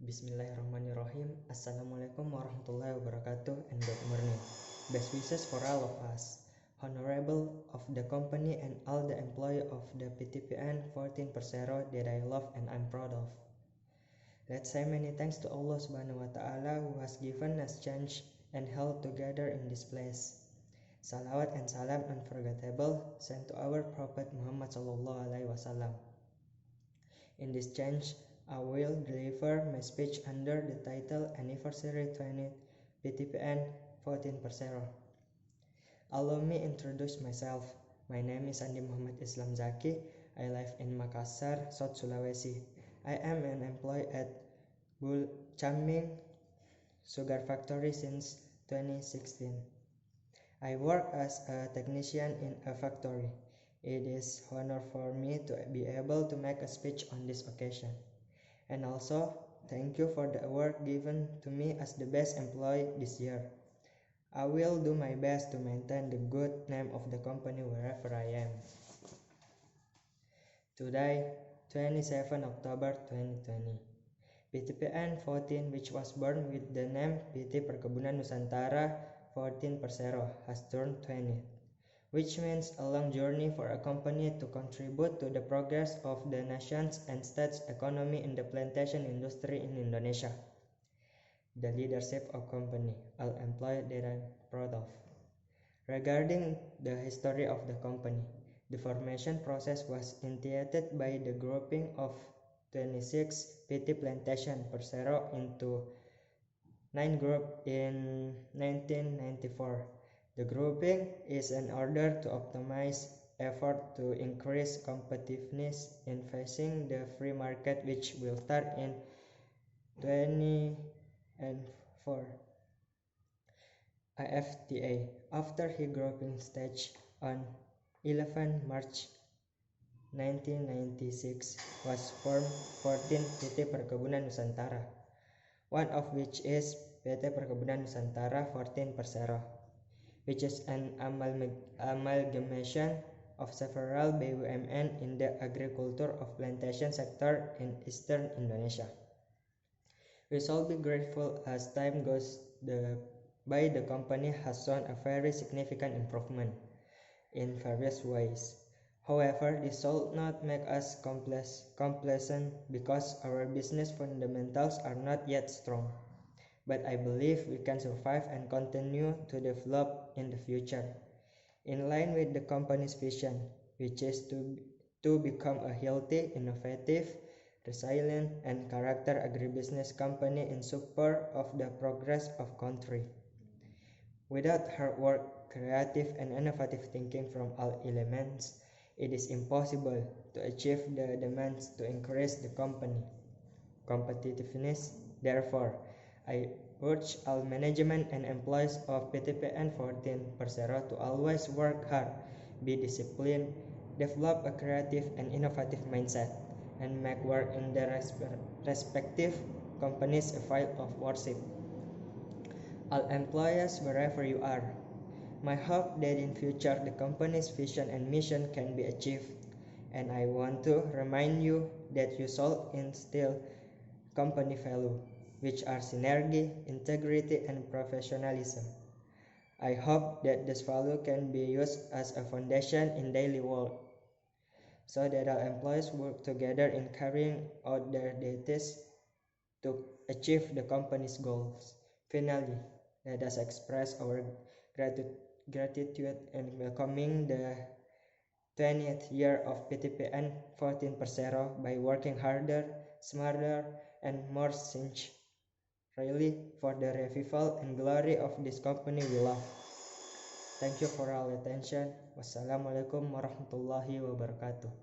Bismillahirrahmanirrahim. Assalamualaikum warahmatullahi wabarakatuh and good morning. Best wishes for all of us. Honorable of the company and all the employee of the PTPN 14 Persero that I love and I'm proud of. Let's say many thanks to Allah Subhanahu wa Ta'ala who has given us chance and held together in this place. Salawat and salam unforgettable sent to our Prophet Muhammad Sallallahu Alaihi Wasallam. In this change, I will deliver my speech under the title Anniversary 20 PTPN 14 Persero. Allow me introduce myself. My name is Andi Muhammad Islam Zaki. I live in Makassar, South Sulawesi. I am an employee at Bul Caming Sugar Factory since 2016. I work as a technician in a factory. It is honor for me to be able to make a speech on this occasion. And also, thank you for the award given to me as the best employee this year. I will do my best to maintain the good name of the company wherever I am. Today, 27 October 2020, PTPN 14, which was born with the name PT Perkebunan Nusantara 14 Persero, has turned 20, which means a long journey for a company to contribute to the progress of the nation's and state's economy in the plantation industry in Indonesia. The leadership of company, all employees that I'm proud of. Regarding the history of the company, the formation process was initiated by the grouping of 26 PT Plantation Persero into 9 groups in 1994. The grouping is in order to optimize effort to increase competitiveness in facing the free market, which will start in 2004. IFTA, after his grouping stage on 11 March 1996, was formed 14 PT Perkebunan Nusantara, one of which is PT Perkebunan Nusantara 14 Persero, which is an amalgamation of several BUMN in the agriculture of plantation sector in eastern Indonesia. We shall be grateful as time goes by. The company has shown a very significant improvement in various ways. However, this should not make us complacent because our business fundamentals are not yet strong. But I believe we can survive and continue to develop in the future, in line with the company's vision, which is to become a healthy, innovative, resilient, and character agribusiness company in support of the progress of country. Without hard work, creative, and innovative thinking from all elements, it is impossible to achieve the demands to increase the company competitiveness. Therefore, I urge all management and employees of PTPN 14 Persero to always work hard, be disciplined, develop a creative and innovative mindset, and make work in their respective companies a file of worship. All employees, wherever you are, my hope that in future the company's vision and mission can be achieved, and I want to remind you that you should instill company value, which are synergy, integrity, and professionalism. I hope that this value can be used as a foundation in daily work, so that our employees work together in carrying out their duties to achieve the company's goals. Finally, let us express our gratitude in welcoming the 20th year of PTPN 14 Persero by working harder, smarter, and more sincerely for the revival and glory of this company we love. Thank you for all attention. Wassalamualaikum warahmatullahi wabarakatuh.